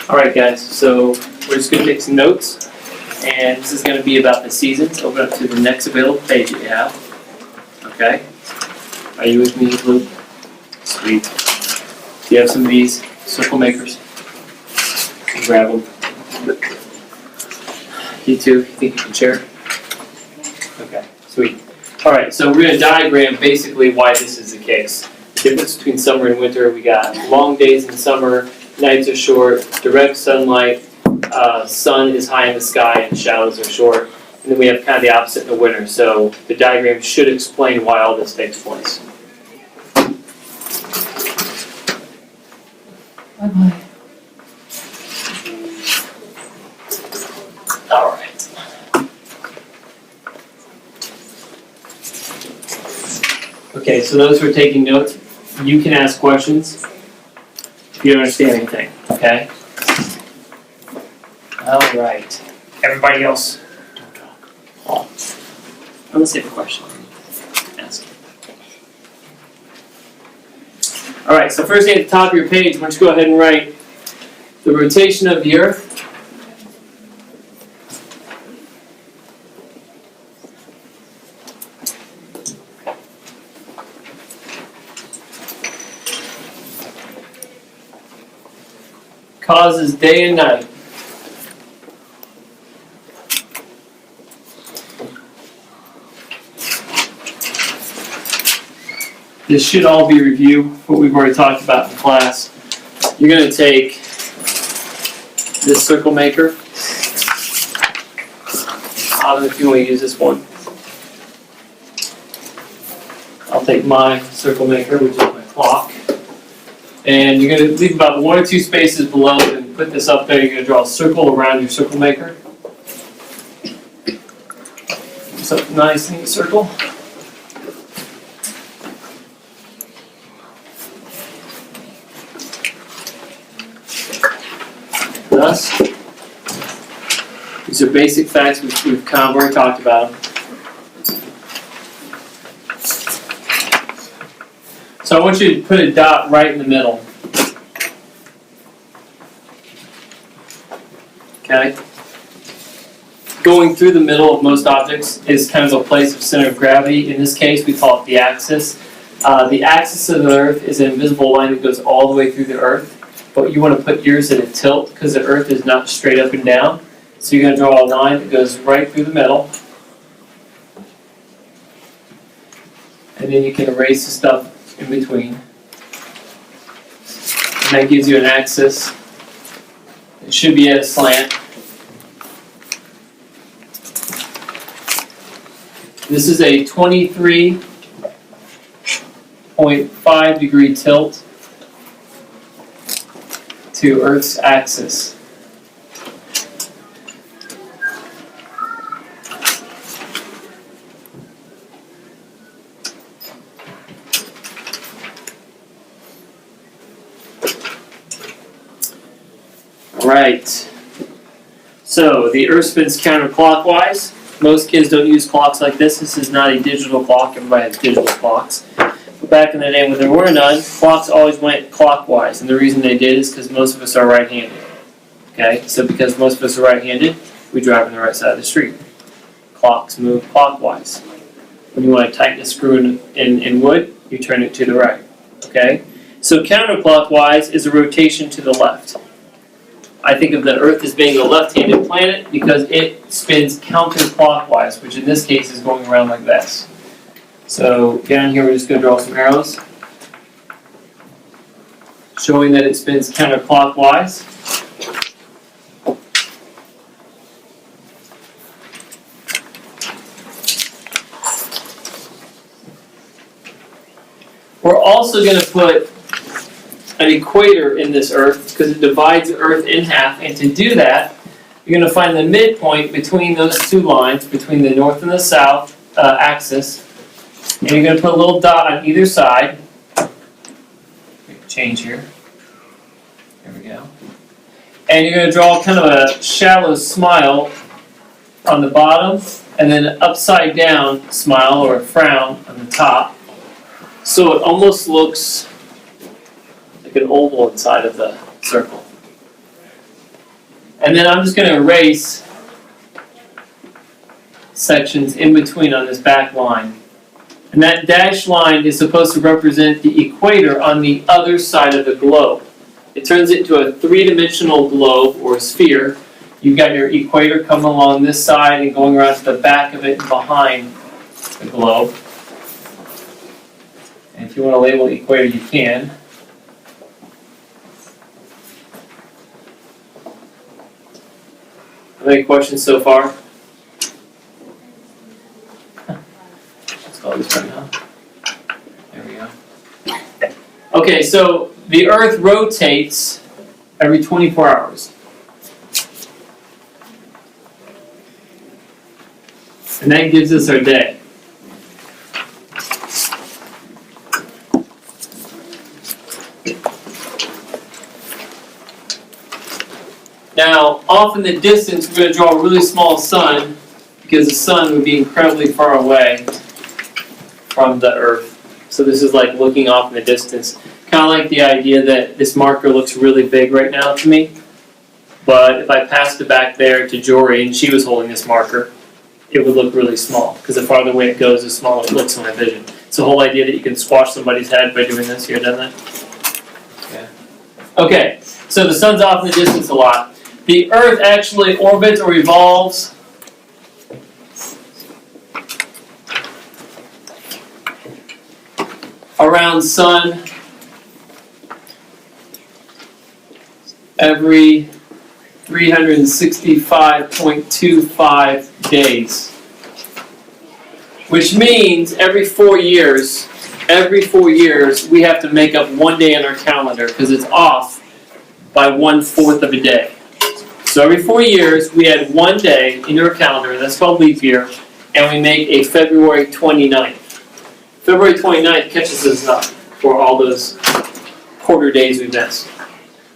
Alright guys, so we're just going to take some notes, and this is going to be about the seasons. Open up to the next available page that you have. Okay? Are you with me, Luke? Sweet. Do you have some of these circle makers? Grab them. You too? You think you can share? Okay, sweet. Alright, so we're going to diagram basically why this is the case. The difference between summer and winter, we got long days in summer, nights are short, direct sunlight, sun is high in the sky and shadows are short. And then we have kind of the opposite in the winter. So the diagram should explain why all this takes place. Bye-bye. All right. Okay, so those who are taking notes, you can ask questions if you don't understand anything, okay? All right. Everybody else, don't talk. Let's have a question. Ask. All right, so first thing at the top of your page, why don't you go ahead and write the rotation of the Earth. Causes day and night. This should all be review, what we've already talked about in class. You're going to take this circle maker. I don't know if you want to use this one. I'll take my circle maker, which is my clock. And you're going to leave about 1 or 2 spaces below and put this up there. You're going to draw a circle around your circle maker. So nice, neat circle. Thus, these are basic facts which we've kind of already talked about. So I want you to put a dot right in the middle. Okay? Going through the middle of most objects is kind of a place of center of gravity. In this case, we call it the axis. The axis of the Earth is an invisible line that goes all the way through the Earth. But you want to put yours at a tilt because the Earth is not straight up and down. So you're going to draw a line that goes right through the middle. And then you can erase the stuff in between. And that gives you an axis. It should be at a slant. This is a 23.5 degree tilt to Earth's axis. Right. So the Earth spins counterclockwise. Most kids don't use clocks like this. This is not a digital clock. Everybody has digital clocks. But back in the day when there were none, clocks always went clockwise. And the reason they did is because most of us are right-handed. Okay? So because most of us are right-handed, we drive on the right side of the street. Clocks move clockwise. When you want to tighten a screw in wood, you turn it to the right. Okay? So counterclockwise is a rotation to the left. I think of the Earth as being a left-handed planet because it spins counterclockwise, which in this case is going around like this. So down here we're just going to draw some arrows showing that it spins counterclockwise. We're also going to put an equator in this Earth because it divides the Earth in half, and to do that you're going to find the midpoint between those two lines, between the north and the south axis, and you're going to put a little dot on either side. Change here. There we go. And you're going to draw kind of a shallow smile on the bottom, and then an upside down smile or a frown on the top. So it almost looks like an oval inside of the circle. And then I'm just going to erase sections in between on this back line. And that dashed line is supposed to represent the equator on the other side of the globe. It turns it into a three-dimensional globe or sphere. You've got your equator coming along this side and going around to the back of it and behind the globe. And if you want to label equator, you can. Any questions so far? Let's call this right now. There we go. Okay, so the Earth rotates every 24 hours. And that gives us our day. Now, off in the distance, we're going to draw a really small sun because the sun would be incredibly far away from the Earth. So this is like looking off in the distance. Kind of like the idea that this marker looks really big right now to me. But if I passed it back there to Jory and she was holding this marker, it would look really small. Because the farther away it goes, the smaller it looks in my vision. It's the whole idea that you can squash somebody's head by doing this. You ever done that? Yeah. Okay, so the sun's off in the distance a lot. The Earth actually orbits or revolves around sun every 365.25 days. Which means every 4 years, we have to make up one day on our calendar because it's off by 1/4 of a day. So every 4 years, we add one day in our calendar, that's called leap year, and we make a February 29th. February 29th catches us up for all those quarter days we missed.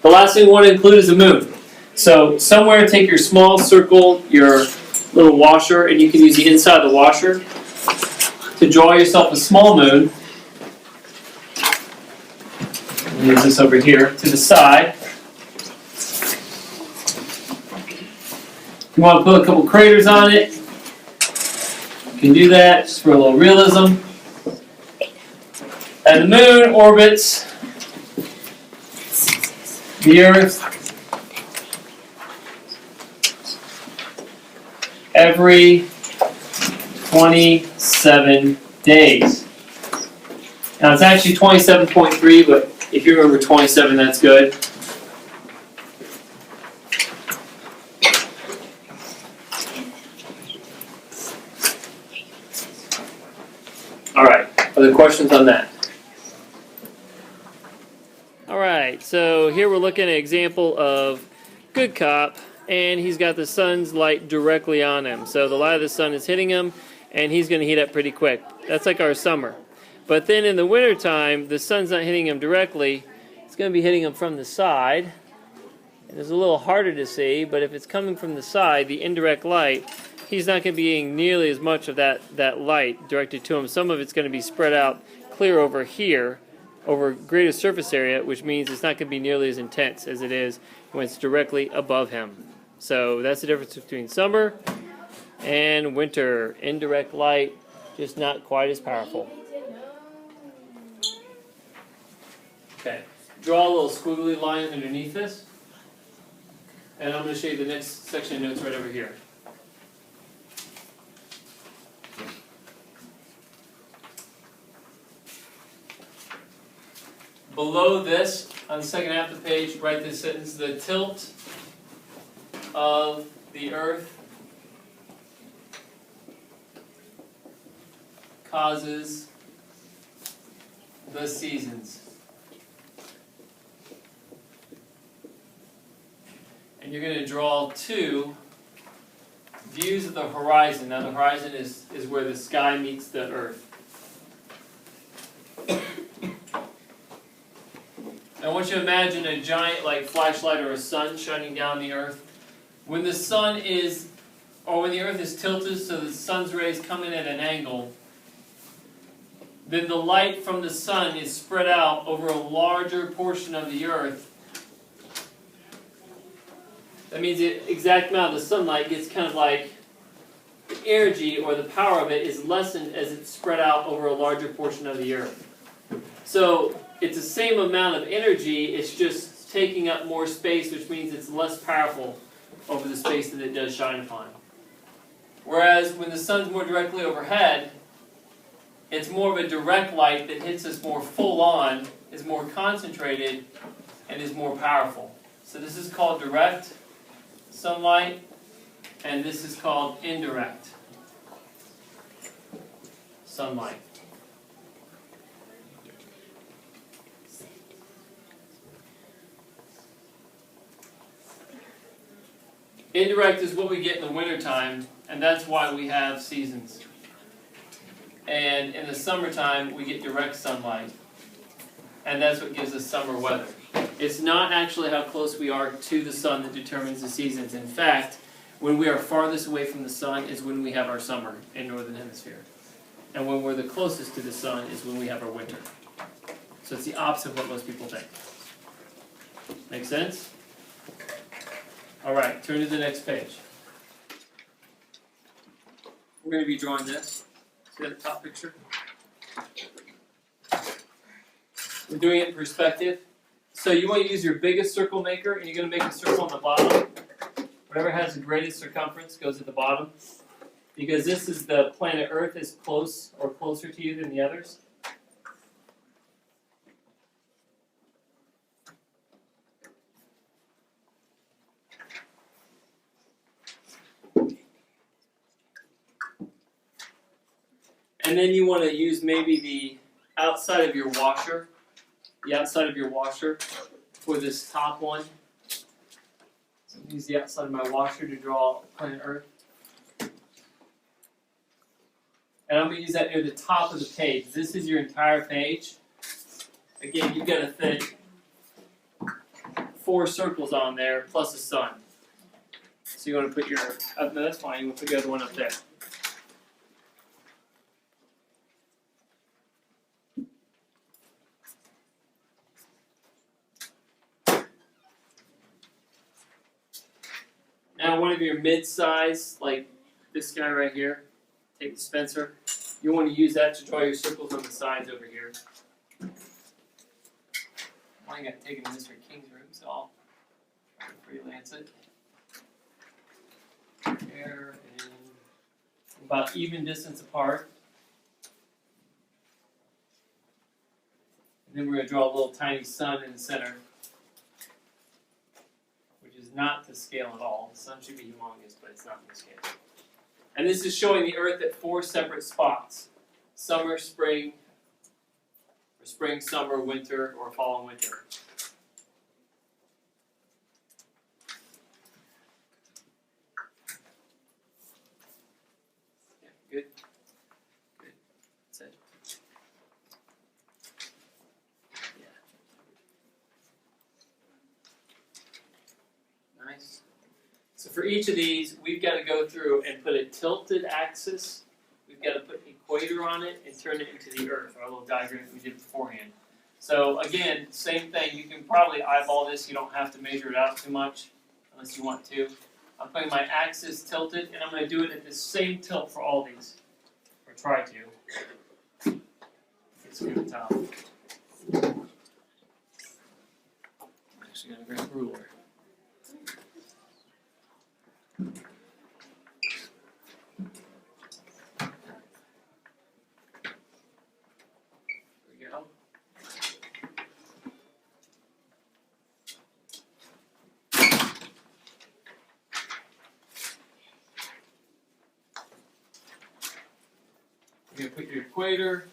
The last thing we want to include is the moon. So somewhere take your small circle, your little washer, and you can use the inside of the washer to draw yourself a small moon. Use this over here to the side. If you want to put a couple craters on it, you can do that just for a little realism. And the moon orbits the Earth every 27 days. Now it's actually 27.3, but if you remember 27, that's good. Alright, other questions on that? Alright, so here we're looking at an example of good cop, and he's got the sun's light directly on him. So the light of the sun is hitting him, and he's going to heat up pretty quick. That's like our summer. But then in the wintertime, the sun's not hitting him directly. It's going to be hitting him from the side. And it's a little harder to see, but if it's coming from the side, the indirect light, he's not going to be getting nearly as much of that light directed to him. Some of it's going to be spread out clear over here, over greater surface area, which means it's not going to be nearly as intense as it is when it's directly above him. So that's the difference between summer and winter. Indirect light, just not quite as powerful. Okay, draw a little squiggly line underneath this. And I'm going to show you the next section of notes right over here. Below this, on the second half of the page, write this sentence: the tilt of the Earth causes the seasons. And you're going to draw two views of the horizon. Now the horizon is where the sky meets the Earth. I want you to imagine a giant like flashlight or a sun shining down the Earth. When the sun is, or when the Earth is tilted so the sun's rays come in at an angle, then the light from the sun is spread out over a larger portion of the Earth That means the exact amount of the sunlight gets kind of like the energy or the power of it is lessened as it's spread out over a larger portion of the Earth. So it's the same amount of energy, it's just taking up more space, which means it's less powerful over the space that it does shine upon. Whereas when the sun's more directly overhead, it's more of a direct light that hits us more full on, is more concentrated, and is more powerful. So this is called direct sunlight, and this is called indirect sunlight. Indirect is what we get in the wintertime, and that's why we have seasons. And in the summertime, we get direct sunlight, and that's what gives us summer weather. It's not actually how close we are to the sun that determines the seasons. In fact, when we are farthest away from the sun is when we have our summer in Northern Hemisphere. And when we're the closest to the sun is when we have our winter. So it's the opposite of what most people think. Make sense? Alright, turn to the next page. We're going to be drawing this. See that top picture? We're doing it in perspective. So you want to use your biggest circle maker, and you're going to make a circle on the bottom. Whatever has the greatest circumference goes at the bottom. Because this is the planet Earth is close or closer to you than the others. And then you want to use maybe the outside of your washer. The outside of your washer for this top one. So use the outside of my washer to draw planet Earth. And I'm going to use that near the top of the page. This is your entire page. Again, you've got to fit 4 circles on there plus a sun. So you want to put your, no that's fine, you want to put the other one up there. Now one of your mid-size, like this guy right here, tape dispenser, you want to use that to draw your circles on the sides over here. I got taken to Mr. King's room, so I'll try to freelance it. There and about even distance apart. And then we're going to draw a little tiny sun in the center. Not to scale at all. The sun should be humongous, but it's not to scale. And this is showing the Earth at 4 separate spots. Summer, spring, or spring, summer, winter, or fall and winter. Yeah, good. Good. That's it. Nice. So for each of these, we've got to go through and put a tilted axis. We've got to put equator on it and turn it into the Earth, our little diagram we did beforehand. So again, same thing. You can probably eyeball this. You don't have to measure it out too much unless you want to. I'm putting my axis tilted, and I'm going to do it at the same tilt for all these. Or try to. Get to the top. I'm actually going to grab a ruler. There we go. You're going to put your equator.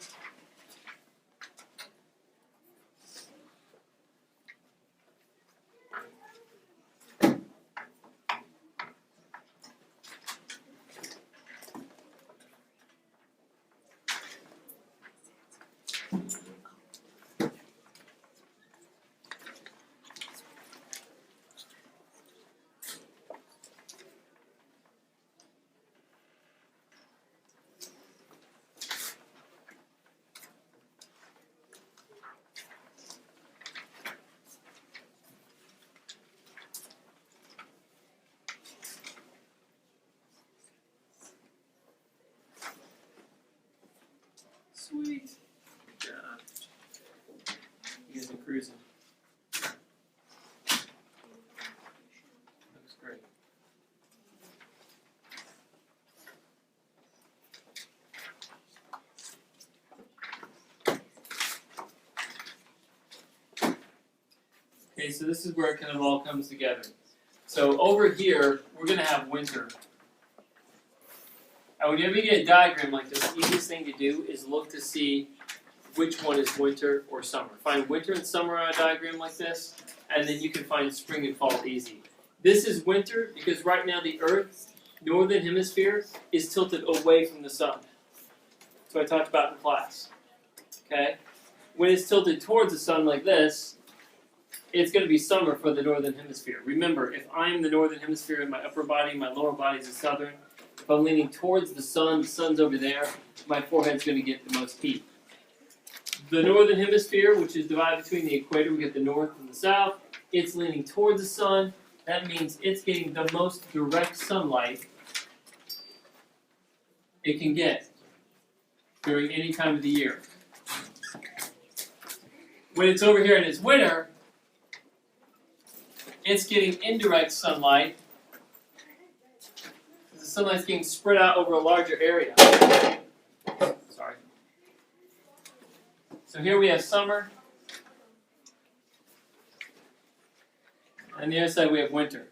Sweet. Good job. You guys are cruising. Looks great. Okay, so this is where it kind of all comes together. So over here, we're going to have winter. And whenever you get a diagram like this, the easiest thing to do is look to see which one is winter or summer. Find winter and summer on a diagram like this, and then you can find spring and fall easy. This is winter because right now the Earth's northern hemisphere is tilted away from the sun. That's what I talked about in class. Okay? When it's tilted towards the sun like this, it's going to be summer for the northern hemisphere. Remember, if I'm the northern hemisphere in my upper body, my lower body is the southern. If I'm leaning towards the sun's over there, my forehead's going to get the most heat. The northern hemisphere, which is divided between the equator, we get the north and the south, it's leaning towards the sun. That means it's getting the most direct sunlight it can get during any time of the year. When it's over here and it's winter, it's getting indirect sunlight. The sunlight's getting spread out over a larger area. Sorry. So here we have summer. And on the other side we have winter.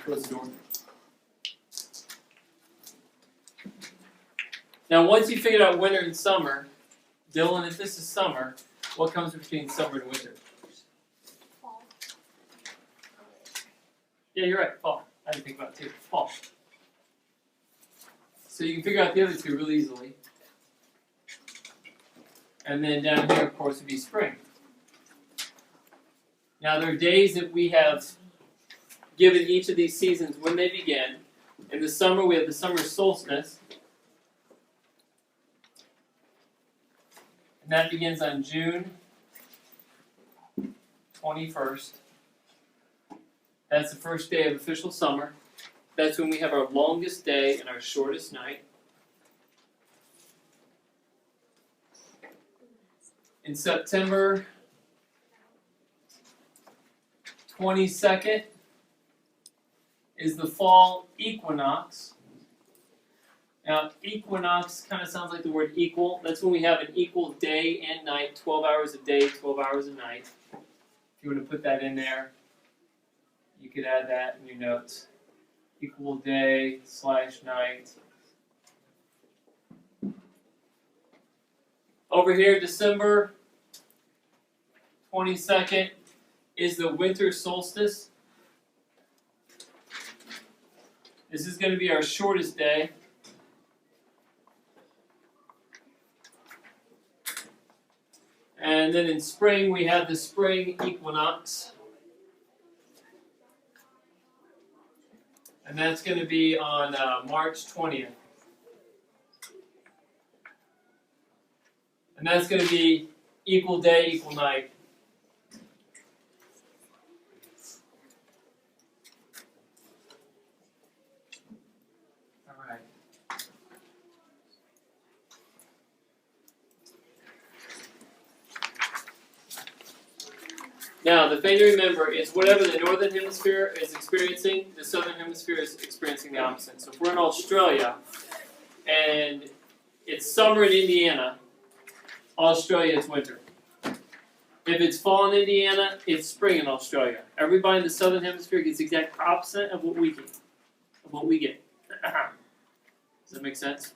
Close the door. Now once you figured out winter and summer, Dylan, if this is summer, what comes between summer and winter? Fall. Yeah, you're right, fall. I didn't think about it too. Fall. So you can figure out the other two really easily. And then down here, of course, would be spring. Now there are days that we have given each of these seasons when they begin. In the summer, we have the summer solstice. And that begins on June 21st. That's the first day of official summer. That's when we have our longest day and our shortest night. In September 22nd is the fall equinox. Now, equinox kind of sounds like the word equal. That's when we have an equal day and night, 12 hours a day, 12 hours a night. If you want to put that in there, you could add that in your notes. Equal day / night. Over here, December 22nd is the winter solstice. This is going to be our shortest day. And then in spring, we have the spring equinox. And that's going to be on March 20th. And that's going to be equal day, equal night. All right. Now, the thing to remember is whatever the northern hemisphere is experiencing, the southern hemisphere is experiencing the opposite. So if we're in Australia and it's summer in Indiana, Australia it's winter. If it's fall in Indiana, it's spring in Australia. Everybody in the southern hemisphere gets the exact opposite of what we get. Does that make sense?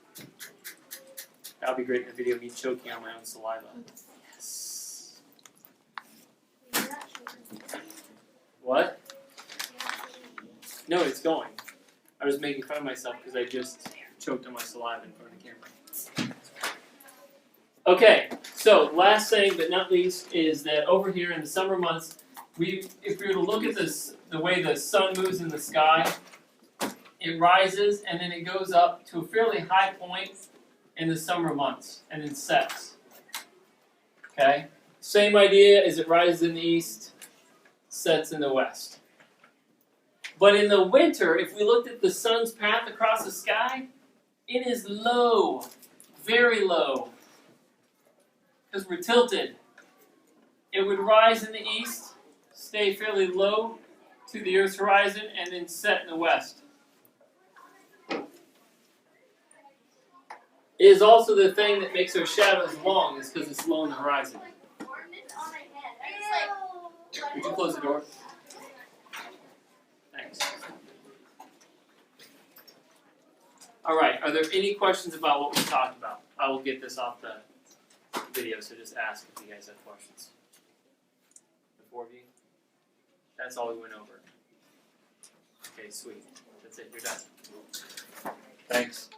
That would be great in a video of me choking on my own saliva. Yes. What? No, it's going. I was making fun of myself because I just choked on my saliva in front of the camera. Okay, so last thing but not least is that over here in the summer months, if we were to look at this, the way the sun moves in the sky, it rises and then it goes up to a fairly high point in the summer months and then sets. Okay, same idea as it rises in the east, sets in the west. But in the winter, if we looked at the sun's path across the sky, it is low, very low, because we're tilted. It would rise in the east, stay fairly low to the Earth's horizon, and then set in the west. It is also the thing that makes our shadows long, is because it's low on the horizon. Would you close the door? Thanks. Alright, are there any questions about what we talked about? I will get this off the video, so just ask if you guys have questions. The four of you? That's all we went over. Okay, sweet. That's it, you're done. Thanks.